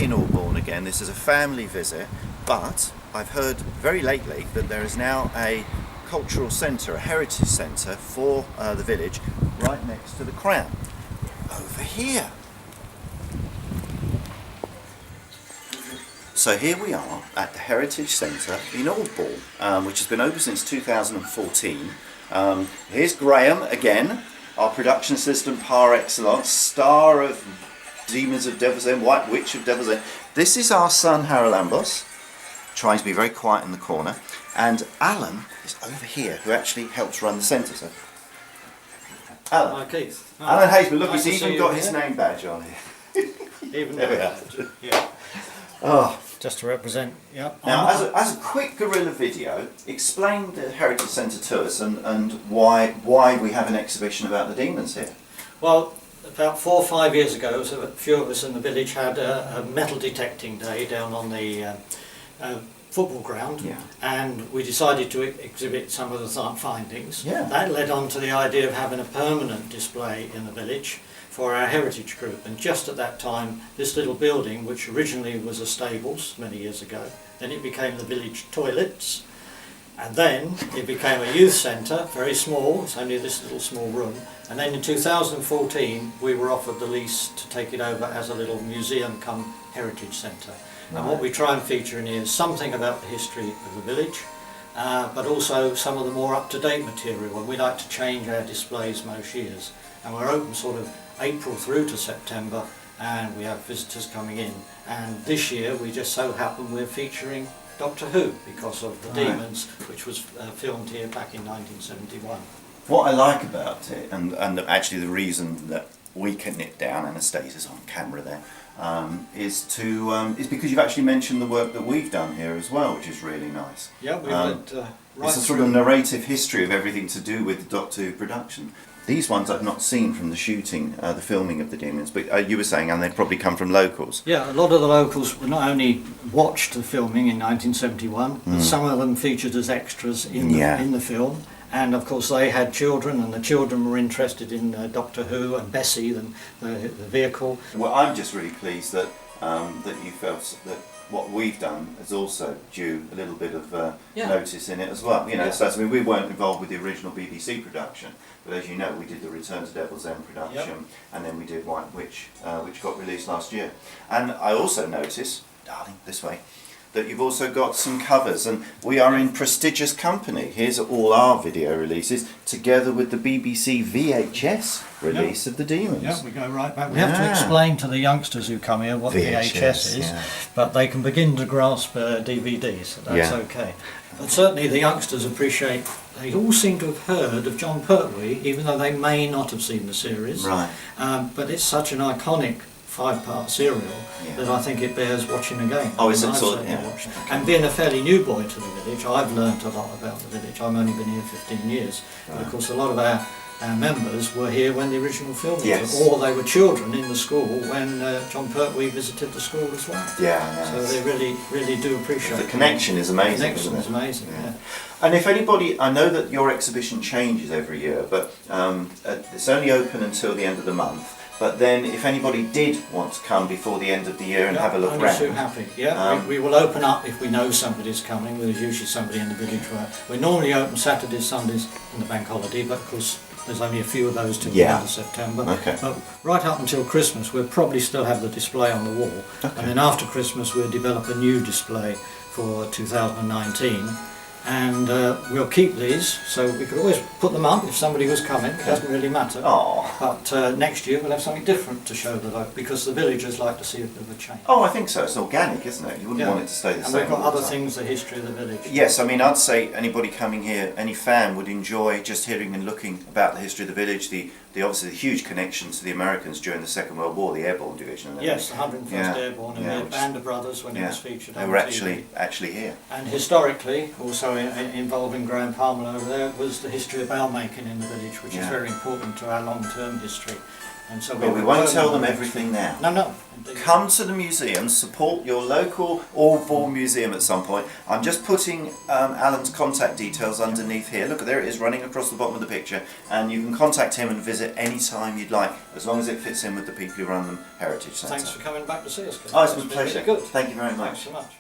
in Aldbourne again. This is a family visit, but I've heard very lately that there is now a cultural centre, a heritage centre for the village right next to the Crown, over here. So here we are at the Heritage Centre in Aldbourne, which has been open since 2014. Here's Graham again, our production assistant par excellence, star of Demons of Devil's End, White Witch of Devil's End. This is our son Harold Ambos, trying to be very quiet in the corner, and Alan is over here, who actually helps run the centre. So, Alan. Hi, Keith. Alan Haysman, look, Nice he's to even see got you his here. name badge on here. Even There we though- are. Yeah. Oh. Just to represent. Yeah. Now, as a quick guerrilla video, explain the Heritage Centre to us and why we have an exhibition about the demons here. Well, about 4 or 5 years ago, so a few of us in the village had a metal detecting day down on the football ground, Yeah. and we decided to exhibit some of the findings. Yeah. That led on to the idea of having a permanent display in the village for our heritage group, and just at that time this little building, which originally was a stables many years ago, then it became the village toilets, and then it became a youth centre, very small, it's only this little small room, and then in 2014 we were offered the lease to take it over as a little museum come heritage centre. And what we try and feature in here is something about the history of the village, but also some of the more up-to-date material, and we like to change our displays most years, and we're open sort of April through to September, and we have visitors coming in, and this year we just so happen we're featuring Doctor Who because of the Demons, which was filmed here back in 1971. What I like about it, and actually the reason that we can nip down, and Anastasia's on camera there, is because you've actually mentioned the work that we've done here as well, which is really nice. Yeah, we went right It's a sort of narrative history of everything to do with Doctor Who production. These ones I've not seen from the shooting, the filming of the Demons, but you were saying, and they'd probably come from locals. Yeah, a lot of the locals not only watched the filming in 1971, but some of them featured as extras in the film. And of course they had children, and the children were interested in Doctor Who and Bessie, the vehicle. Well, I'm just really pleased that that you felt that what we've done is also due a little bit of notice in it as well. You know, so I mean, we weren't involved with the original BBC production, but as you know, we did the Return to Devil's End production, and then we did White Witch, which got released last year. And I also noticed, darling, this way, that you've also got some covers, and we are in prestigious company. Here's all our video releases, together with the BBC VHS release of the Demons. Yeah, we go right back. We have to explain to the youngsters who come here what VHS is, but they can begin to grasp DVD, so that's okay. But certainly the youngsters appreciate, they all seem to have heard of John Pertwee, even though they may not have seen the series. Right. But it's such an iconic 5-part serial that I think it bears watching again. Oh, is it I've sort of, certainly watched. And being a fairly new boy to the village, I've learnt a lot about the village. I've only been here 15 years. But of course a lot of our members were here when the original film was, or they were children in the school when John Pertwee visited the school as well. So they really do appreciate the connection is amazing. The connection isn't it? is amazing, And if anybody, I know that your exhibition changes every year, but it's only open until the end of the month. But then, if anybody did want to come before the end of the year and have a look I'm around, so happy. We will open up if we know somebody's coming. There's usually somebody in the village. We're normally open Saturdays, Sundays, and the bank holiday, but of course there's only a few of those till the end of September. But right up until Christmas, we'll probably still have the display on the wall, and then after Christmas we'll develop a new display for 2019. And we'll keep these, so we could always put them up if somebody was coming. It doesn't really matter. But next year we'll have something different to show because the villagers like to see a bit of a change. Oh, I think so. It's organic, isn't it? You wouldn't want it to stay the same. And we've got other things, the history of the village. Yes, I mean, I'd say anybody coming here, any fan would enjoy just hearing and looking about the history of the village, the obviously the huge connection to the Americans during the Second World War, the Airborne Division. And yes, the 101st Airborne, and the Band of Brothers when it was featured on They were TV. actually here. And historically, also involving Graham Palmer over there, was the history of bell making in the village, which is very important to our long-term history. And so But we won't tell them everything now. No, come to the museum, support your local Aldbourne museum at some point. I'm just putting Alan's contact details underneath here. Look, there it is running across the bottom of the picture, and you can contact him and visit any time you'd like, as long as it fits in with the people who run the Heritage Centre. Thanks for coming back to see us, Ken. Oh, it's been a That's been pleasure. really good. Thank you very much. Thanks so much.